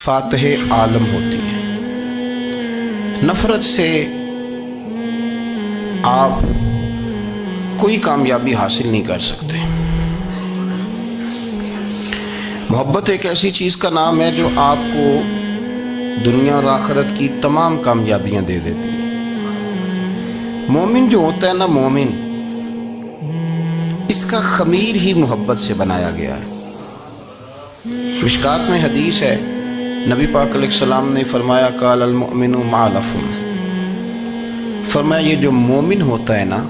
فاتح عالم ہوتی ہے۔ نفرت سے آپ کوئی کامیابی حاصل نہیں کر سکتے۔ محبت ایک ایسی چیز کا نام ہے جو آپ کو دنیا اور آخرت کی تمام کامیابیاں دے دیتی ہے۔ مومن جو ہوتا ہے نا، مومن، اس کا خمیر ہی محبت سے بنایا گیا ہے۔ مشکات میں حدیث ہے، نبی پاک علیہ السلام نے فرمایا قال المؤمن معلف، فرمایا یہ جو مومن ہوتا ہے نا،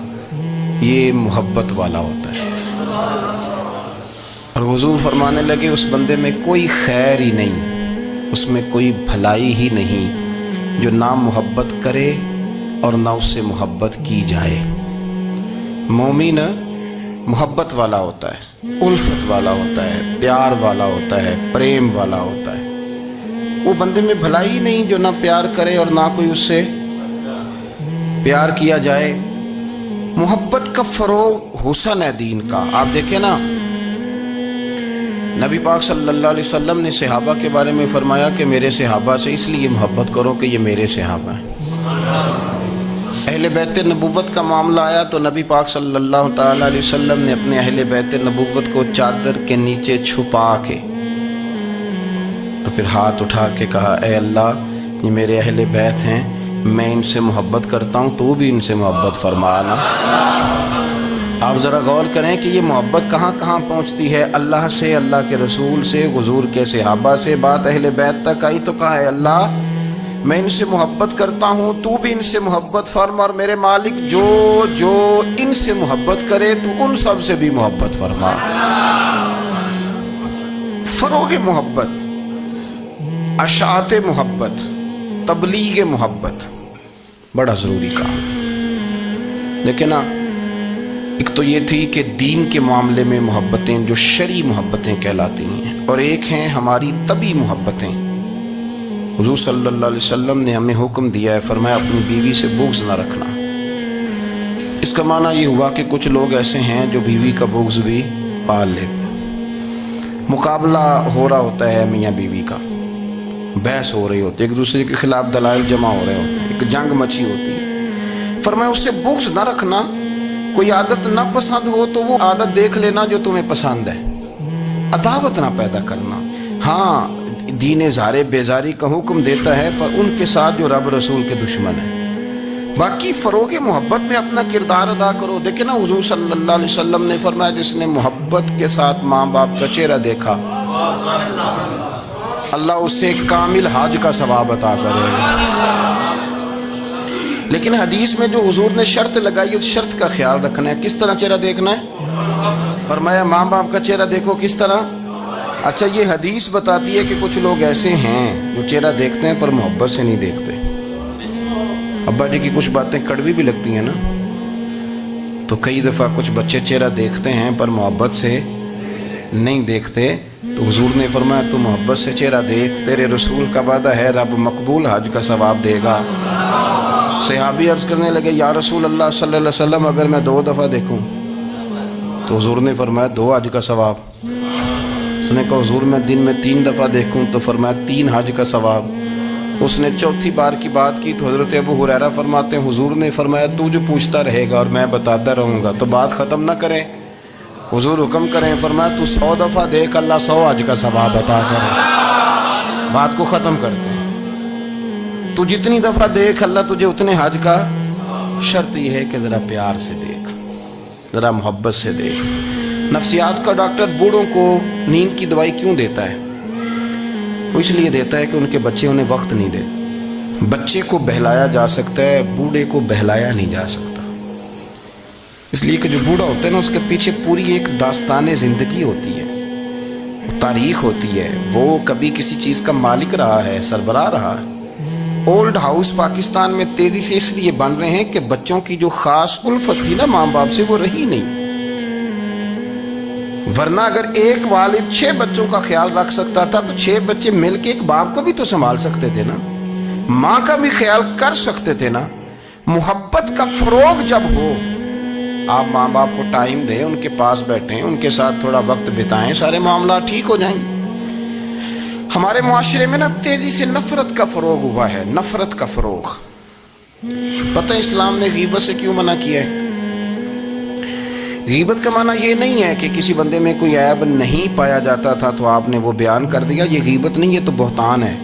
یہ محبت والا ہوتا ہے۔ اور حضور فرمانے لگے اس بندے میں کوئی خیر ہی نہیں، اس میں کوئی بھلائی ہی نہیں جو نہ محبت کرے اور نہ اس سے محبت کی جائے۔ مومن محبت والا ہوتا ہے، الفت والا ہوتا ہے، پیار والا ہوتا ہے، پریم والا ہوتا ہے۔ وہ بندے میں بھلائی نہیں جو نہ پیار کرے اور نہ کوئی اس سے پیار کیا جائے۔ محبت کا فروغ حسن ہے دین کا۔ آپ دیکھیں نا، نبی پاک صلی اللہ علیہ وسلم نے صحابہ کے بارے میں فرمایا کہ میرے صحابہ سے اس لیے محبت کرو کہ یہ میرے صحابہ ہیں۔ اہل بیت نبوت کا معاملہ آیا تو نبی پاک صلی اللہ تعالی علیہ وسلم نے اپنے اہل بیت نبوت کو چادر کے نیچے چھپا کے اور پھر ہاتھ اٹھا کے کہا، اے اللہ، یہ میرے اہل بیت ہیں، میں ان سے محبت کرتا ہوں، تو بھی ان سے محبت فرمانا۔ آپ ذرا غور کریں کہ یہ محبت کہاں کہاں پہنچتی ہے، اللہ سے، اللہ کے رسول سے، حضور کے صحابہ سے، بات اہل بیت تک آئی تو کہا، اے اللہ، میں ان سے محبت کرتا ہوں، تو بھی ان سے محبت فرما، اور میرے مالک جو جو ان سے محبت کرے تو ان سب سے بھی محبت فرما۔ فروغ محبت، اشاعت محبت، تبلیغ محبت بڑا ضروری کام۔ لیکن نا، ایک تو یہ تھی کہ دین کے معاملے میں محبتیں جو شرعی محبتیں کہلاتی ہیں، اور ایک ہیں ہماری طبعی محبتیں۔ حضور صلی اللہ علیہ وسلم نے ہمیں حکم دیا ہے، فرمایا اپنی بیوی سے بغض نہ رکھنا۔ اس کا معنی یہ ہوا کہ کچھ لوگ ایسے ہیں جو بیوی کا بغض بھی پال لیتے ہیں۔ مقابلہ ہو رہا ہوتا ہے میاں بیوی کا، بحث ہو رہی ہوتی ہے، ایک دوسرے کے خلاف دلائل جمع ہو رہے ہوتے ہیں، ایک جنگ مچی ہوتی ہے۔ فرمایا اس سے بغض نہ رکھنا۔ کوئی عادت نہ پسند ہو تو وہ عادت دیکھ لینا جو تمہیں پسند ہے، عداوت نہ پیدا کرنا۔ ہاں، دین اظہار بیزاری کا حکم دیتا ہے، پر ان کے ساتھ جو رب رسول کے دشمن ہیں۔ باقی فروغ محبت میں اپنا کردار ادا کرو۔ دیکھیں نا، حضور صلی اللہ علیہ وسلم نے فرمایا جس نے محبت کے ساتھ ماں باپ کا چہرہ دیکھا، اللہ اسے کامل حج کا ثواب عطا کرے گا۔ لیکن حدیث میں جو حضور نے شرط لگائی، اس شرط کا خیال رکھنا ہے۔ کس طرح چہرہ دیکھنا ہے؟ فرمایا ماں باپ کا چہرہ دیکھو۔ کس طرح؟ اچھا، یہ حدیث بتاتی ہے کہ کچھ لوگ ایسے ہیں جو چہرہ دیکھتے ہیں پر محبت سے نہیں دیکھتے۔ ابا جی کی کچھ باتیں کڑوی بھی لگتی ہیں نا، تو کئی دفعہ کچھ بچے چہرہ دیکھتے ہیں پر محبت سے نہیں دیکھتے، تو حضور نے فرمایا تو محبت سے چہرہ دیکھ، تیرے رسول کا وعدہ ہے رب مقبول حج کا ثواب دے گا۔ صحابی عرض کرنے لگے، یا رسول اللہ صلی اللہ علیہ وسلم، اگر میں 2 دفعہ دیکھوں؟ تو حضور نے فرمایا 2 حج کا ثواب۔ اس نے کہا حضور میں دن میں 3 دفعہ دیکھوں؟ تو فرمایا 3 حج کا ثواب۔ اس نے چوتھی بار کی بات کی تو حضرت ابو ہریرہ فرماتے ہیں حضور نے فرمایا تو جو پوچھتا رہے گا اور میں بتاتا رہوں گا تو بات ختم نہ کریں۔ حضور حکم کریں، فرمایا تو 100 دفعہ دیکھ، اللہ 100 حج کا ثواب عطا کرے۔ بات کو ختم کرتے ہیں۔ تو جتنی دفعہ دیکھ، اللہ تجھے اتنے حج کا۔ شرط یہ ہے کہ ذرا پیار سے دیکھ، ذرا محبت سے دیکھ۔ نفسیات کا ڈاکٹر بوڑھوں کو نیند کی دوائی کیوں دیتا ہے؟ وہ اس لیے دیتا ہے کہ ان کے بچے انہیں وقت نہیں دیتے۔ بچے کو بہلایا جا سکتا ہے، بوڑھے کو بہلایا نہیں جا سکتا۔ اس لیے کہ جو بوڑھا ہوتا ہے نا، اس کے پیچھے پوری ایک داستان زندگی ہوتی ہے، تاریخ ہوتی ہے۔ وہ کبھی کسی چیز کا مالک رہا ہے، سربراہ رہا ہے۔ اولڈ ہاؤس پاکستان میں تیزی سے اس لیے بن رہے ہیں کہ بچوں کی جو خاص الفت تھی نا ماں باپ سے، وہ رہی نہیں۔ ورنہ اگر ایک والد 6 بچوں کا خیال رکھ سکتا تھا تو 6 بچے مل کے ایک باپ کو بھی تو سنبھال سکتے تھے نا، ماں کا بھی خیال کر سکتے تھے نا۔ محبت کا فروغ جب ہو، آپ ماں باپ کو ٹائم دیں، ان کے پاس بیٹھیں، ان کے ساتھ تھوڑا وقت بتائیں، سارے معاملات ٹھیک ہو جائیں گے۔ ہمارے معاشرے میں نا تیزی سے نفرت کا فروغ ہوا ہے، نفرت کا فروغ۔ پتہ اسلام نے غیبت سے کیوں منع کیا ہے؟ غیبت کا معنی یہ نہیں ہے کہ کسی بندے میں کوئی عیب نہیں پایا جاتا تھا تو آپ نے وہ بیان کر دیا، یہ غیبت نہیں، یہ تو بہتان ہے۔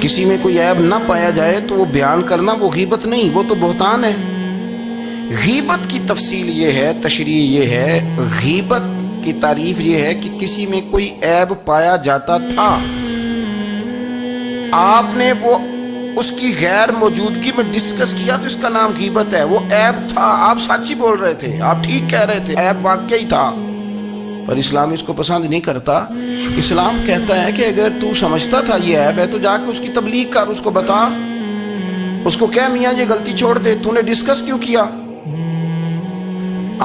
کسی میں کوئی عیب نہ پایا جائے تو وہ بیان کرنا وہ غیبت نہیں، وہ تو بہتان ہے۔ غیبت کی تفصیل یہ ہے، تشریح یہ ہے، غیبت کی تعریف یہ ہے کہ کسی میں کوئی عیب پایا جاتا تھا، آپ نے وہ اس کی غیر موجودگی میں ڈسکس کیا تو اس کا نام غیبت ہے۔ وہ عیب تھا، آپ سچ ہی بول رہے تھے، آپ ٹھیک کہہ رہے تھے، عیب واقعی تھا، پر اسلام اس کو پسند نہیں کرتا۔ اسلام کہتا ہے کہ اگر تو سمجھتا تھا یہ عیب ہے تو جا کے اس کی تبلیغ کر، اس کو بتا، اس کو کہہ میاں یہ غلطی چھوڑ دے، تو نے ڈسکس کیوں کیا؟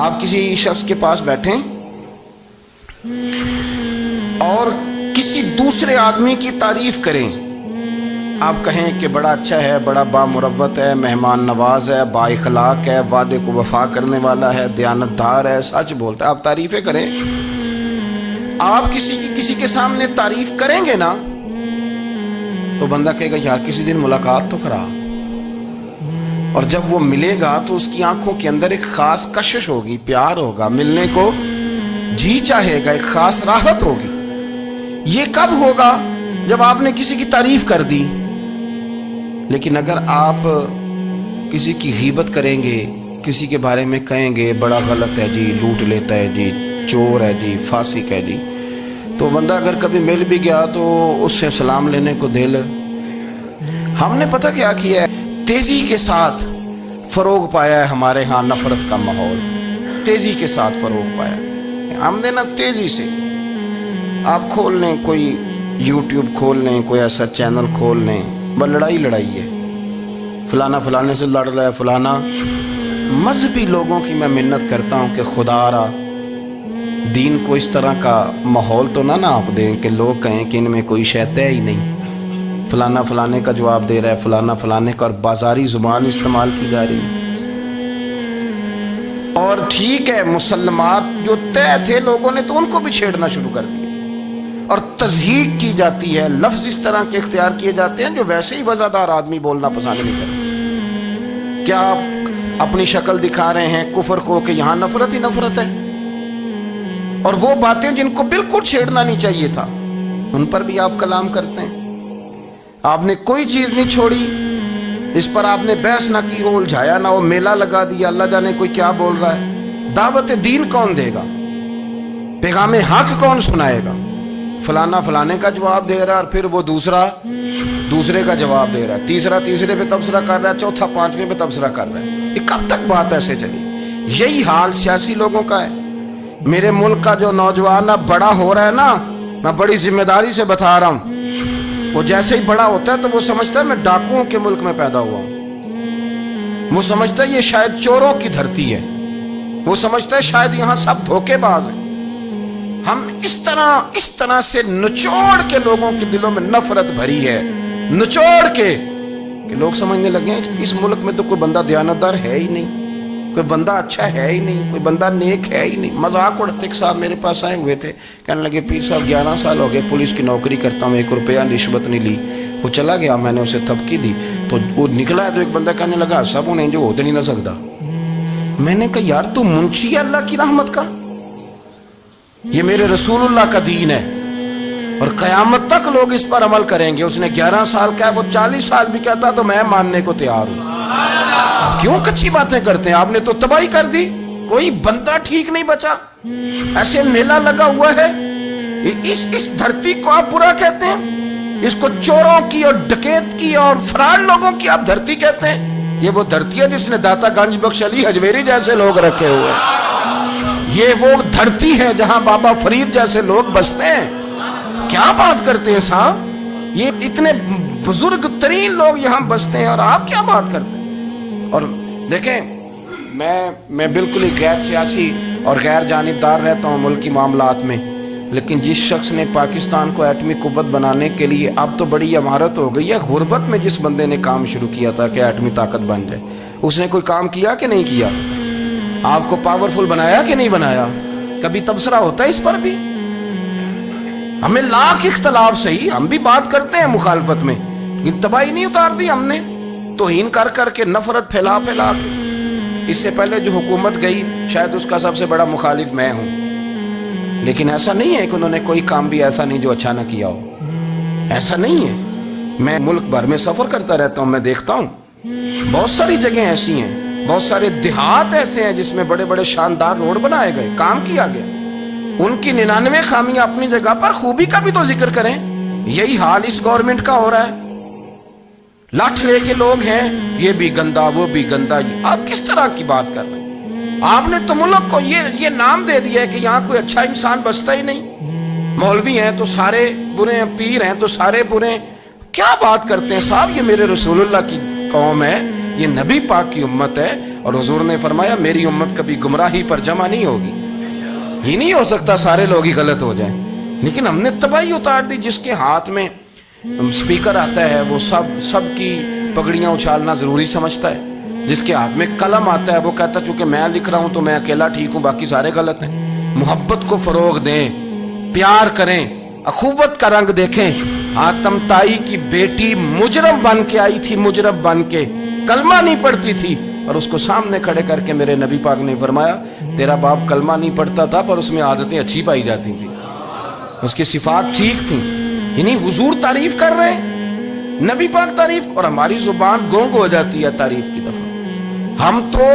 آپ کسی شخص کے پاس بیٹھیں اور کسی دوسرے آدمی کی تعریف کریں، آپ کہیں کہ بڑا اچھا ہے، بڑا بامروت ہے، مہمان نواز ہے، با اخلاق ہے، وعدے کو وفا کرنے والا ہے، دیانتدار ہے، سچ بولتا ہے، آپ تعریفیں کریں۔ آپ کسی کے سامنے تعریف کریں گے نا تو بندہ کہے گا یار کسی دن ملاقات تو کرا، اور جب وہ ملے گا تو اس کی آنکھوں کے اندر ایک خاص کشش ہوگی، پیار ہوگا، ملنے کو جی چاہے گا، ایک خاص راحت ہوگی۔ یہ کب ہوگا؟ جب آپ نے کسی کی تعریف کر دی۔ لیکن اگر آپ کسی کی غیبت کریں گے، کسی کے بارے میں کہیں گے بڑا غلط ہے جی، لوٹ لیتا ہے جی، چور ہے جی، فاسق ہے جی، تو بندہ اگر کبھی مل بھی گیا تو اس سے سلام لینے کو دل۔ ہم نے پتہ کیا کیا ہے؟ تیزی کے ساتھ فروغ پایا ہے ہمارے ہاں نفرت کا ماحول، تیزی کے ساتھ فروغ پایا ہم نے نا، تیزی سے۔ آپ کھول لیں، کوئی یوٹیوب کھول لیں، کوئی ایسا چینل کھول لیں، بس لڑائی ہے، فلانا فلانے سے لڑ رہا ہے، فلانا۔ مذہبی لوگوں کی میں منت کرتا ہوں کہ خدا را دین کو اس طرح کا ماحول تو نہ آپ دیں کہ لوگ کہیں کہ ان میں کوئی شے ہے ہی نہیں، فلانا فلانے کا جواب دے رہا ہے، فلانا فلانے کا، اور بازاری زبان استعمال کی جا رہی ہے۔ اور ٹھیک ہے، مسلمات جو طے تھے لوگوں نے تو ان کو بھی چھیڑنا شروع کر دیا، اور تضحیق کی جاتی ہے، لفظ اس طرح کے اختیار کیے جاتے ہیں جو ویسے ہی وزادار آدمی بولنا پسند نہیں کرتے۔ کیا آپ اپنی شکل دکھا رہے ہیں کفر کو کہ یہاں نفرت ہی نفرت ہے، اور وہ باتیں جن کو بالکل چھیڑنا نہیں چاہیے تھا ان پر بھی آپ کلام کرتے ہیں۔ آپ نے کوئی چیز نہیں چھوڑی، اس پر آپ نے بحث نہ کی، وہ الجھایا نہ، وہ میلہ لگا دیا، اللہ جانے کوئی کیا بول رہا ہے۔ دعوت دین کون دے گا؟ پیغام حق کون سنائے گا؟ فلانا فلانے کا جواب دے رہا ہے، اور پھر وہ دوسرے کا جواب دے رہا ہے، تیسرا تیسرے پہ تبصرہ کر رہا ہے، چوتھا پانچویں پہ تبصرہ کر رہا ہے۔ یہ کب تک بات ایسے چلی؟ یہی حال سیاسی لوگوں کا ہے۔ میرے ملک کا جو نوجوان اب بڑا ہو رہا ہے نا، میں بڑی ذمہ داری سے بتا رہا ہوں، وہ جیسے ہی بڑا ہوتا ہے تو وہ سمجھتا ہے میں ڈاکوؤں کے ملک میں پیدا ہوا ہوں، وہ سمجھتا ہے یہ شاید چوروں کی دھرتی ہے، وہ سمجھتا ہے شاید یہاں سب دھوکے باز ہیں۔ ہم اس طرح سے نچوڑ کے لوگوں کے دلوں میں نفرت بھری ہے، نچوڑ کے کہ لوگ سمجھنے لگے ہیں اس ملک میں تو کوئی بندہ دیانتدار ہے ہی نہیں، کوئی بندہ اچھا ہے ہی نہیں، کوئی بندہ نیک ہے ہی نہیں۔ مذاق اڑاتے ایک صاحب میرے پاس آئے ہوئے تھے، کہنے لگے پیر صاحب 11 سال ہو گئے پولیس کی نوکری کرتا ہوں، 1 روپیہ رشوت نہیں لی۔ وہ چلا گیا، میں نے اسے تھپکی دی تو وہ نکلا ہے، تو ایک بندہ کہنے لگا سب انہیں جو ہوتے نہیں نہ سکتا۔ میں نے کہا یار تو منشی ہے اللہ کی رحمت کا، یہ میرے رسول اللہ کا دین ہے اور قیامت تک لوگ اس پر عمل کریں گے۔ اس نے 11 سال کا ہے، وہ 40 سال بھی کہتا تو میں ماننے کو تیار ہوں۔ کیوں کچھی باتیں کرتے ہیں؟ آپ نے تو تباہی کر دی، کوئی بندہ ٹھیک نہیں بچا۔ ایسے میلہ لگا ہوا ہے، اس دھرتی کو آپ برا کہتے ہیں، اس کو چوروں کی اور ڈکیت کی اور فراڈ لوگوں کی آپ دھرتی کہتے ہیں۔ یہ وہ دھرتی ہے جس نے داتا گنج بخش علی حجویری جیسے لوگ رکھے ہوئے، یہ وہ دھرتی ہے جہاں بابا فرید جیسے لوگ بستے ہیں۔ کیا بات کرتے ہیں صاحب، یہ اتنے بزرگ ترین لوگ یہاں بستے ہیں اور آپ کیا بات کرتے ہیں؟ اور دیکھیں میں بالکل ہی غیر سیاسی اور غیر جانبدار رہتا ہوں ملکی معاملات میں، لیکن جس شخص نے پاکستان کو ایٹمی قوت بنانے کے لیے، اب تو بڑی عمارت ہو گئی ہے، غربت میں جس بندے نے کام شروع کیا تھا کہ ایٹمی طاقت بن جائے، اس نے کوئی کام کیا کہ نہیں کیا؟ آپ کو پاورفل بنایا کہ نہیں بنایا؟ کبھی تبصرہ ہوتا ہے اس پر بھی؟ ہمیں لاکھ اختلاف صحیح، ہم بھی بات کرتے ہیں مخالفت میں، لیکن تباہی نہیں اتار دی ہم نے توہین کر کر کے، نفرت پھیلا پھیلا کے۔ اس سے پہلے جو حکومت گئی شاید اس کا سب سے بڑا مخالف میں ہوں، لیکن ایسا نہیں ہے کہ انہوں نے کوئی کام بھی ایسا نہیں جو اچھا نہ کیا ہو، ایسا نہیں ہے۔ میں ملک بھر میں سفر کرتا رہتا ہوں، میں دیکھتا ہوں بہت ساری جگہیں ایسی ہیں، بہت سارے دیہات ایسے ہیں جس میں بڑے بڑے شاندار روڈ بنائے گئے، کام کیا گیا۔ ان کی 99 خامیاں اپنی جگہ پر، خوبی کا بھی تو ذکر کریں۔ یہی حال اس گورنمنٹ کا ہو رہا ہے، لاٹھ لے کے لوگ ہیں، یہ بھی گندا وہ بھی گندا۔ آپ کس طرح کی بات کر رہے ہیں؟ آپ نے تو ملک کو یہ نام دے دیا ہے کہ یہاں کوئی اچھا انسان بستا ہی نہیں، مولوی ہیں تو سارے برے ہیں، پیر ہیں تو سارے برے ہیں۔ کیا بات کرتے ہیں صاحب، یہ میرے رسول اللہ کی قوم ہے، یہ نبی پاک کی امت ہے، اور حضور نے فرمایا میری امت کبھی گمراہی پر جمع نہیں ہوگی۔ یہ نہیں ہو سکتا سارے لوگ ہی غلط ہو جائیں، لیکن ہم نے تباہی اتار دی۔ جس کے ہاتھ میں سپیکر آتا ہے وہ سب کی پگڑیاں اچھالنا ضروری سمجھتا ہے، جس کے ہاتھ میں قلم آتا ہے وہ کہتا ہے چونکہ میں لکھ رہا ہوں تو میں اکیلا ٹھیک ہوں، باقی سارے غلط ہیں۔ محبت کو فروغ دیں، پیار کریں، اخوت کا رنگ دیکھیں۔ آتم تائی کی بیٹی مجرم بن کے آئی تھی، مجرم بن کے، کلمہ نہیں پڑھتی تھی، اور اس کو سامنے کھڑے کر کے میرے نبی پاک نے فرمایا تیرا باپ کلمہ نہیں پڑھتا تھا پر اس میں عادتیں اچھی پائی جاتی تھی، اس کی صفات ٹھیک تھیں۔ یعنی حضور تعریف کر رہے ہیں، نبی پاک تعریف، اور ہماری زبان گونگ ہو جاتی ہے تعریف کی دفعہ۔ ہم تو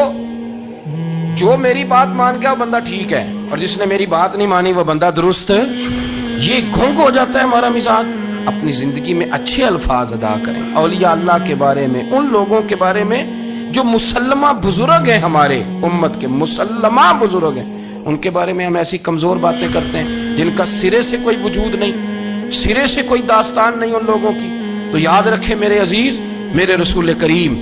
جو میری بات مان گیا وہ بندہ ٹھیک ہے، اور جس نے میری بات نہیں مانی وہ بندہ درست ہے، یہ گونگ ہو جاتا ہے ہمارا مزاج۔ اپنی زندگی میں اچھے الفاظ ادا کریں، اولیاء اللہ کے بارے میں، ان لوگوں کے بارے میں جو مسلمہ بزرگ ہیں، ہمارے امت کے مسلمہ بزرگ ہیں، ان کے بارے میں ہم ایسی کمزور باتیں کرتے ہیں جن کا سرے سے کوئی وجود نہیں، سرے سے کوئی داستان نہیں ان لوگوں کی۔ تو یاد رکھیں میرے عزیز، میرے رسول کریم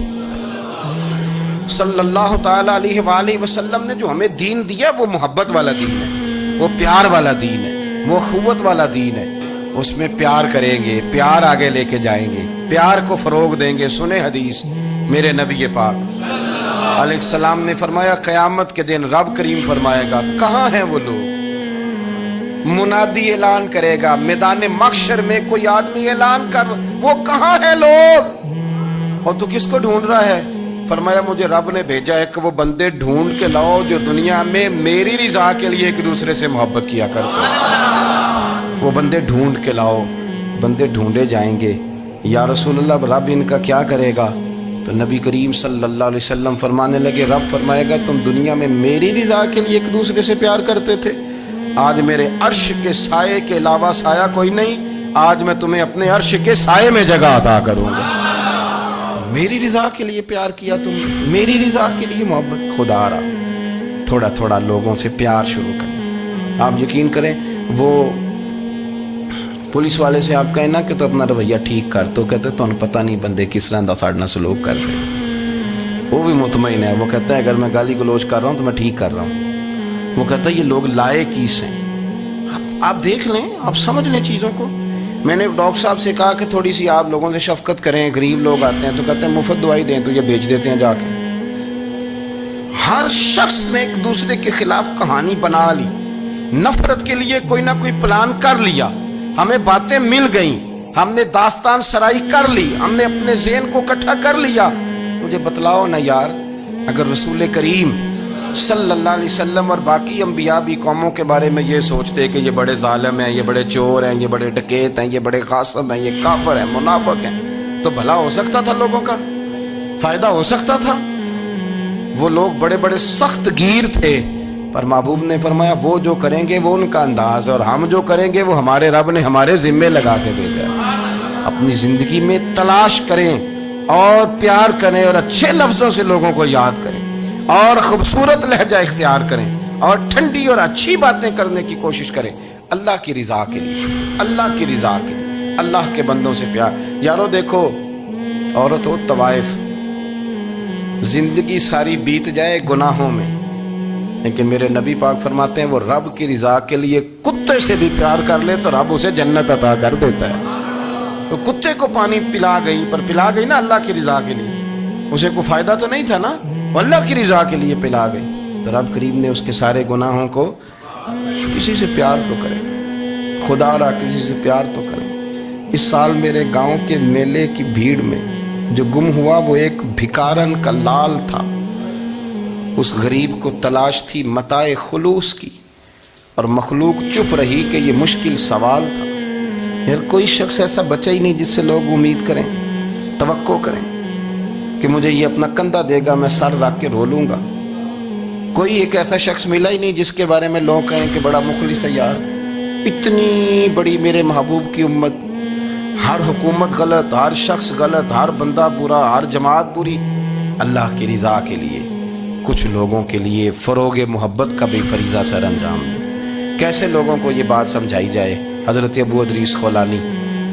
صلی اللہ تعالی علیہ وآلہ وسلم نے جو ہمیں دین دیا وہ محبت والا دین ہے، وہ پیار والا دین ہے، وہ اخوت والا دین ہے۔ اس میں پیار کریں گے، پیار آگے لے کے جائیں گے، پیار کو فروغ دیں گے۔ سنیں حدیث میرے نبی پاک علیہ السلام نے فرمایا قیامت کے دن رب کریم فرمائے گا کہاں ہیں وہ لوگ؟ منادی اعلان کرے گا میدان محشر میں، کوئی آدمی اعلان کر وہ کہاں ہیں لوگ؟ اور تو کس کو ڈھونڈ رہا ہے؟ فرمایا مجھے رب نے بھیجا ہے کہ وہ بندے ڈھونڈ کے لاؤ جو دنیا میں میری رضا کے لیے ایک دوسرے سے محبت کیا کرتے ہیں، وہ بندے ڈھونڈ کے لاؤ۔ بندے ڈھونڈے جائیں گے، یا رسول اللہ رب ان کا کیا کرے گا؟ تو نبی کریم صلی اللہ علیہ وسلم فرمانے لگے رب فرمائے گا تم دنیا میں میری رضا کے لیے ایک دوسرے سے پیار کرتے تھے، آج میرے عرش کے سائے کے علاوہ سایہ کوئی نہیں، آج میں تمہیں اپنے عرش کے سائے میں جگہ عطا کروں گا۔ میری رضا کے لیے پیار کیا تم نے، میری رضا کے لیے محبت۔ خدا را تھوڑا تھوڑا لوگوں سے پیار شروع کریں۔ آپ یقین کریں وہ پولیس والے سے آپ کہیں نا کہ تو اپنا رویہ ٹھیک کر، تو کہتے تو انہیں پتہ نہیں بندے کس طرح دا ساڑھنا سلوک کرتے ہیں۔ وہ بھی مطمئن ہے، وہ کہتا ہے اگر میں گالی گلوچ کر رہا ہوں تو میں ٹھیک کر رہا ہوں۔ وہ کہتا ہے یہ لوگ لائے کیس ہیں۔ آپ دیکھ لیں، آپ سمجھ لیں چیزوں کو۔ میں نے ڈاکٹر صاحب سے کہا کہ تھوڑی سی آپ لوگوں سے شفقت کریں، غریب لوگ آتے ہیں تو کہتے ہیں مفت دوائی دیں تو یہ بیچ دیتے ہیں جا کے۔ ہر شخص نے ایک دوسرے کے خلاف کہانی بنا لی، نفرت کے لیے کوئی نہ کوئی پلان کر لیا، ہمیں باتیں مل گئیں، ہم نے داستان سرائی کر لی، ہم نے اپنے ذہن کو اکٹھا کر لیا۔ مجھے بتلاؤ نا یار، اگر رسول کریم صلی اللہ علیہ وسلم اور باقی انبیاء بھی قوموں کے بارے میں یہ سوچتے کہ یہ بڑے ظالم ہیں، یہ بڑے چور ہیں، یہ بڑے ڈکیت ہیں، یہ بڑے غاصب ہیں، یہ کافر ہیں، منافق ہیں، تو بھلا ہو سکتا تھا، لوگوں کا فائدہ ہو سکتا تھا۔ وہ لوگ بڑے بڑے سخت گیر تھے، پر محبوب نے فرمایا وہ جو کریں گے وہ ان کا انداز ہے، اور ہم جو کریں گے وہ ہمارے رب نے ہمارے ذمے لگا کے بھیجا ہے۔ اپنی زندگی میں تلاش کریں اور پیار کریں اور اچھے لفظوں سے لوگوں کو یاد کریں اور خوبصورت لہجہ اختیار کریں اور ٹھنڈی اور اچھی باتیں کرنے کی کوشش کریں، اللہ کی رضا کے لیے، اللہ کی رضا کے لیے، اللہ کے بندوں سے پیار۔ یارو دیکھو، عورت ہو طوائف، زندگی ساری بیت جائے گناہوں میں، لیکن میرے نبی پاک فرماتے ہیں وہ رب کی رضا کے لیے کتے سے بھی پیار کر لے تو رب اسے جنت عطا کر دیتا ہے۔ تو کتے کو پانی پلا گئی، پر پلا گئی نا اللہ کی رضا کے لیے، اسے کوئی فائدہ تو نہیں تھا نا، وہ اللہ کی رضا کے لیے پلا گئی، تو رب کریم نے اس کے سارے گناہوں کو، کسی سے پیار تو کرے، خدا را کسی سے پیار تو کریں۔ اس سال میرے گاؤں کے میلے کی بھیڑ میں جو گم ہوا وہ ایک بھکارن کا لال تھا۔ اس غریب کو تلاش تھی متاع خلوص کی، اور مخلوق چپ رہی کہ یہ مشکل سوال تھا۔ یار کوئی شخص ایسا بچا ہی نہیں جس سے لوگ امید کریں، توقع کریں کہ مجھے یہ اپنا کندھا دے گا، میں سر رکھ کے رو لوں گا۔ کوئی ایک ایسا شخص ملا ہی نہیں جس کے بارے میں لوگ کہیں کہ بڑا مخلص ہے یار۔ اتنی بڑی میرے محبوب کی امت، ہر حکومت غلط، ہر شخص غلط، ہر بندہ برا، ہر جماعت بری، اللہ کی رضا کے لیے کچھ لوگوں کے لیے فروغ محبت کا بھی فریضہ سر انجام دیں۔ کیسے لوگوں کو یہ بات سمجھائی جائے؟ حضرت ابو ادریس خولانی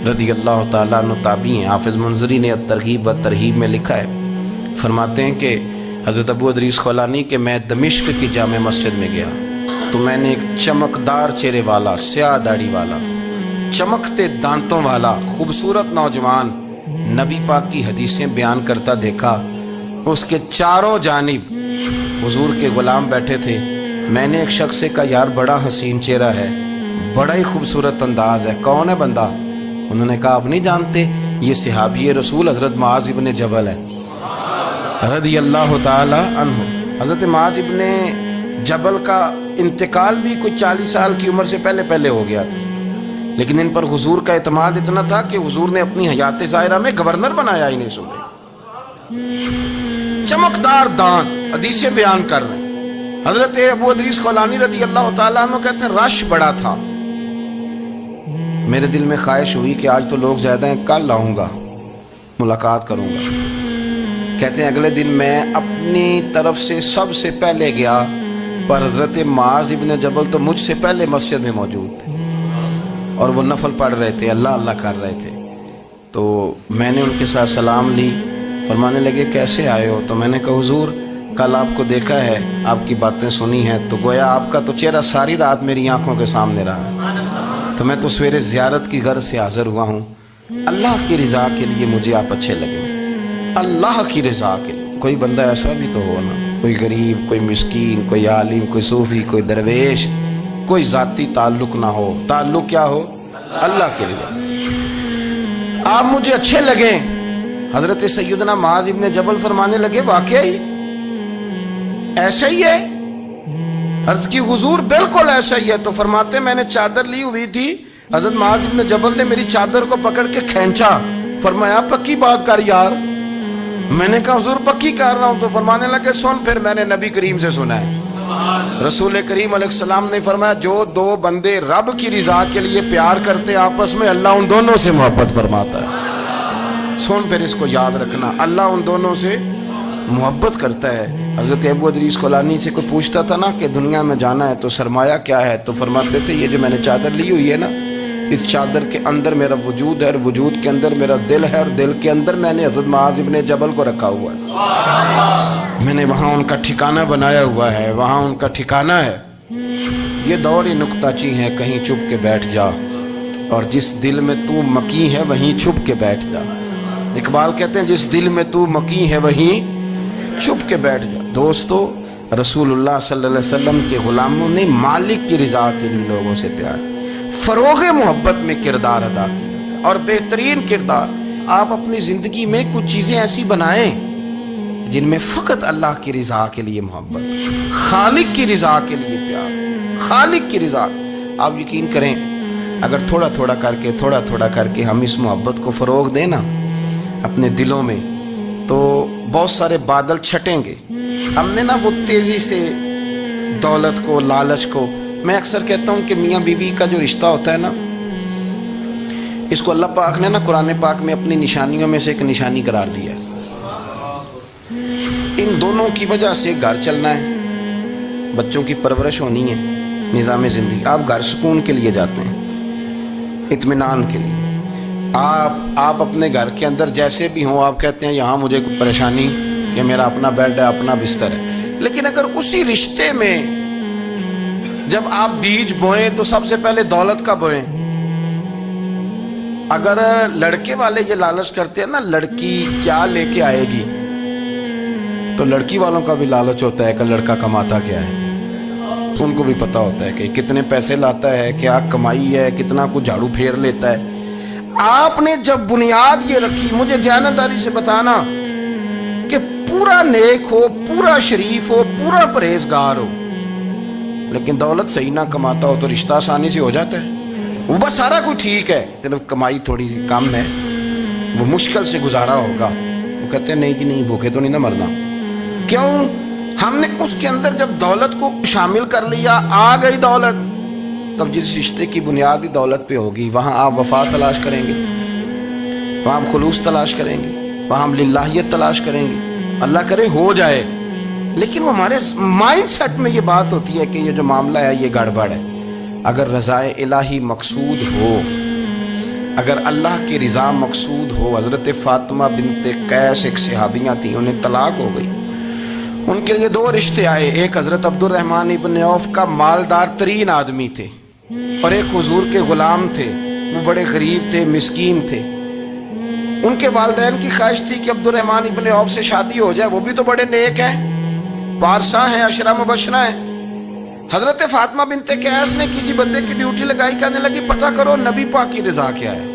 رضی اللہ تعالیٰ عنہ تابعی ہیں۔ حافظ منذری نے الترغیب و ترہیب میں لکھا ہے، فرماتے ہیں کہ حضرت ابو ادریس خولانی کہ میں دمشق کی جامع مسجد میں گیا تو میں نے ایک چمکدار چہرے والا، سیاہ داڑھی والا، چمکتے دانتوں والا خوبصورت نوجوان نبی پاک کی حدیثیں بیان کرتا دیکھا۔ اس کے چاروں جانب حضور کے غلام بیٹھے تھے۔ میں نے ایک شخص سے کہا یار بڑا حسین چہرہ ہے، بڑا ہی خوبصورت انداز ہے، کون ہے بندہ؟ انہوں نے کہا آپ نہیں جانتے، یہ صحابی رسول حضرت معاذ ابن جبل ہے رضی اللہ تعالی عنہ۔ حضرت معاذ ابن جبل کا انتقال بھی کوئی 40 سال کی عمر سے پہلے ہو گیا تھا، لیکن ان پر حضور کا اعتماد اتنا تھا کہ حضور نے اپنی حیات ظاہرہ میں گورنر بنایا ہی نہیں سنے۔ چمکدار دانت، حدیثیں بیان کر رہے ہیں۔ حضرت ابو ادریس خولانی رضی اللہ تعالیٰ عنہ کہتے ہیں رش بڑا تھا، میرے دل میں خواہش ہوئی کہ آج تو لوگ زیادہ ہیں، کل آؤں گا، ملاقات کروں گا۔ کہتے ہیں اگلے دن میں اپنی طرف سے سب سے پہلے گیا، پر حضرت معاذ ابن جبل تو مجھ سے پہلے مسجد میں موجود تھے اور وہ نفل پڑھ رہے تھے، اللہ اللہ کر رہے تھے۔ تو میں نے ان کے ساتھ سلام لی، فرمانے لگے کیسے آئے ہو؟ تو میں نے کہا حضور کل آپ کو دیکھا ہے، آپ کی باتیں سنی ہیں، تو گویا آپ کا تو چہرہ ساری رات میری آنکھوں کے سامنے رہا، تو میں تو سویرے زیارت کی غرض سے حاضر ہوا ہوں۔ اللہ کی رضا کے لیے مجھے آپ اچھے لگے، اللہ کی رضا کے لیے۔ کوئی بندہ ایسا بھی تو ہو نا، کوئی غریب، کوئی مسکین، کوئی عالم، کوئی صوفی، کوئی درویش، کوئی ذاتی تعلق نہ ہو، تعلق کیا ہو؟ اللہ کی رضا۔ آپ مجھے اچھے لگے۔ حضرت سیدنا معاذ ابن جبل فرمانے لگے واقعی ایسا ہی ہے؟ عرض کی حضور بالکل ایسا ہی ہے۔ تو فرماتے میں نے چادر لی ہوئی تھی، حضرت معاذ ابن جبل نے میری چادر کو پکڑ کے کھینچا، فرمایا پکی بات کر یار۔ میں نے کہا حضور پکی کر رہا ہوں۔ تو فرمانے لگے سن پھر میں نے نبی کریم سے سنا ہے، رسول کریم علیہ السلام نے فرمایا جو دو بندے رب کی رضا کے لیے پیار کرتے آپس میں، اللہ ان دونوں سے محبت فرماتا ہے۔ سن پھر اس کو یاد رکھنا، اللہ ان دونوں سے محبت کرتا ہے۔ حضرت ابو ادریس خولانی سے کوئی پوچھتا تھا نا کہ دنیا میں جانا ہے تو سرمایہ کیا ہے، تو فرماتے تھے یہ جو میں نے چادر لی ہوئی ہے نا، اس چادر کے اندر میرا وجود ہے، اور وجود کے اندر میرا دل ہے، اور دل کے اندر میں نے حضرت معاذ ابن جبل کو رکھا ہوا ہے، میں نے وہاں ان کا ٹھکانہ بنایا ہوا ہے، وہاں ان کا ٹھکانہ ہے۔ یہ دور ہی نکتہ چی ہے، کہیں چھپ کے بیٹھ جا، اور جس دل میں تو مکی ہے وہیں چھپ کے بیٹھ جا۔ اقبال کہتے ہیں جس دل میں تو مکی ہے وہیں چھپ کے بیٹھ جا۔ دوستو رسول اللہ صلی اللہ علیہ وسلم کے غلاموں نے مالک کی رضا کے لیے لوگوں سے پیار، فروغ محبت میں کردار ادا کیا، اور بہترین کردار۔ آپ اپنی زندگی میں کچھ چیزیں ایسی بنائیں جن میں فقط اللہ کی رضا کے لیے محبت، خالق کی رضا کے لیے پیار، خالق کی رضا۔ آپ یقین کریں اگر تھوڑا تھوڑا کر کے ہم اس محبت کو فروغ دیں نا اپنے دلوں میں، تو بہت سارے بادل چھٹیں گے۔ ہم نے نا وہ تیزی سے دولت کو، لالچ کو، میں اکثر کہتا ہوں کہ میاں بیوی کا جو رشتہ ہوتا ہے نا، اس کو اللہ پاک نے نا قرآن پاک میں اپنی نشانیوں میں سے ایک نشانی قرار دیا ہے۔ ان دونوں کی وجہ سے گھر چلنا ہے، بچوں کی پرورش ہونی ہے، نظام زندگی۔ آپ گھر سکون کے لیے جاتے ہیں، اطمینان کے لیے۔ آپ اپنے گھر کے اندر جیسے بھی ہوں، آپ کہتے ہیں یہاں مجھے کوئی پریشانی، یہ میرا اپنا بیڈ ہے، اپنا بستر ہے۔ لیکن اگر اسی رشتے میں جب آپ بیج بوئیں تو سب سے پہلے دولت کا بوئیں۔ اگر لڑکے والے یہ لالچ کرتے ہیں نا لڑکی کیا لے کے آئے گی، تو لڑکی والوں کا بھی لالچ ہوتا ہے کہ لڑکا کماتا کیا ہے۔ ان کو بھی پتہ ہوتا ہے کہ کتنے پیسے لاتا ہے, کیا کمائی ہے, کتنا کچھ جھاڑو پھیر لیتا ہے. آپ نے جب بنیاد یہ رکھی, مجھے دیانتداری سے بتانا کہ پورا نیک ہو, پورا شریف ہو, پورا پرہیزگار ہو, لیکن دولت صحیح نہ کماتا ہو تو رشتہ آسانی سے ہو جاتا ہے. وہ بس سارا کچھ ٹھیک ہے, صرف کمائی تھوڑی سی کم ہے, وہ مشکل سے گزارا ہوگا. وہ کہتے ہیں نہیں کہ نہیں, بھوکے تو نہیں نہ مرنا. کیوں؟ ہم نے اس کے اندر جب دولت کو شامل کر لیا, آ گئی دولت, تب جس رشتے کی بنیادی دولت پہ ہوگی وہاں آپ وفا تلاش کریں گے, وہاں آپ خلوص تلاش کریں گے, وہاں ہم للہیت تلاش کریں گے. اللہ کرے ہو جائے, لیکن وہ ہمارے مائنڈ سیٹ میں یہ بات ہوتی ہے کہ یہ جو معاملہ ہے یہ گڑبڑ ہے. اگر رضائے الہی مقصود ہو, اگر اللہ کی رضا مقصود ہو. حضرت فاطمہ بنت قیس ایک صحابیاں تھیں, انہیں طلاق ہو گئی. ان کے لیے دو رشتے آئے, ایک حضرت عبد الرحمن ابن عوف کا مالدار ترین آدمی تھے, اور ایک حضور کے غلام تھے, وہ بڑے غریب تھے, مسکین تھے. ان کے والدین کی خواہش تھی کہ عبد الرحمن ابن عوف سے شادی ہو جائے, وہ بھی تو بڑے نیک ہیں, پارسا ہیں, عشرہ مبشرہ ہیں. حضرت فاطمہ بنت قیس نے کسی بندے کی ڈیوٹی لگائی, کہنے لگی پتہ کرو نبی پاک کی رضا کیا ہے,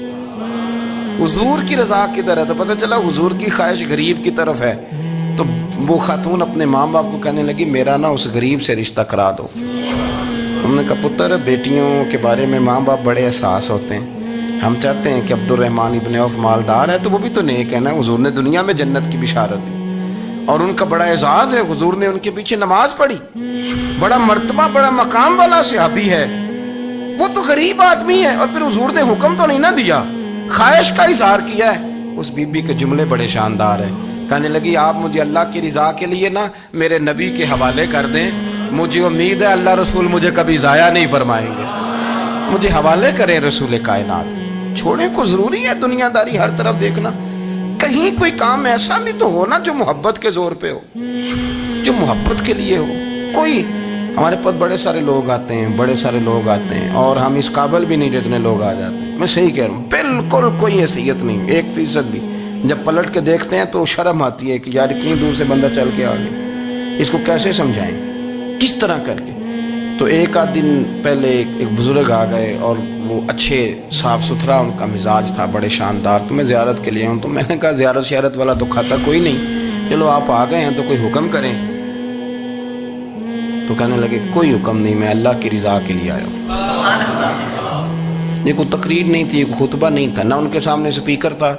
حضور کی رضا کدھر ہے. تو پتہ چلا حضور کی خواہش غریب کی طرف ہے. تو وہ خاتون اپنے ماں باپ کو کہنے لگی میرا نا اس غریب سے رشتہ کرا دو. ہم نے کہا پتر, بیٹیوں کے بارے میں ماں باپ بڑے احساس ہوتے ہیں. ہم چاہتے ہیں کہ عبد الرحمن ابن عوف مالدار ہے تو وہ بھی تو نیک ہے نا, حضور نے دنیا میں جنت کی بشارت دی, اور ان کا بڑا اعزاز ہے, حضور نے ان کے پیچھے نماز پڑھی, بڑا مرتبہ بڑا مقام والا صحابی ہے. وہ تو غریب آدمی ہے, اور پھر حضور نے حکم تو نہیں نہ دیا, خواہش کا اظہار کیا ہے. اس بی بی کے جملے بڑے شاندار ہیں. کہنے لگی آپ مجھے اللہ کی رضا کے لیے نا میرے نبی کے حوالے کر دیں, مجھے امید ہے اللہ رسول مجھے کبھی ضائع نہیں فرمائیں گے, مجھے حوالے کریں رسول کائنات. چھوڑیں کو ضروری ہے دنیا داری ہر طرف دیکھنا, کہیں کوئی کام ایسا بھی تو ہو نا جو محبت کے زور پہ ہو, جو محبت کے لیے ہو. کوئی ہمارے پاس بڑے سارے لوگ آتے ہیں, بڑے سارے لوگ آتے ہیں, اور ہم اس قابل بھی نہیں جتنے لوگ آ جاتے ہیں. میں صحیح کہہ رہا ہوں, بالکل کوئی حیثیت نہیں, 1% بھی. جب پلٹ کے دیکھتے ہیں تو شرم آتی ہے کہ یار اتنی دور سے بندہ چل کے آ گیا, اس کو کیسے سمجھائیں, کس طرح کر کے. تو ایک آدھ دن پہلے ایک بزرگ آ گئے, اور وہ اچھے صاف ستھرا ان کا مزاج تھا, بڑے شاندار. تو میں زیارت کے لیے ہوں, تو میں نے کہا زیارت شیارت والا تو کھاتا کوئی نہیں, چلو آپ آ گئے ہیں تو کوئی حکم کریں. تو کہنے لگے کوئی حکم نہیں, میں اللہ کی رضا کے لیے آیا ہوں. یہ کوئی تقریر نہیں تھی, کوئی خطبہ نہیں تھا, نہ ان کے سامنے سپیکر تھا,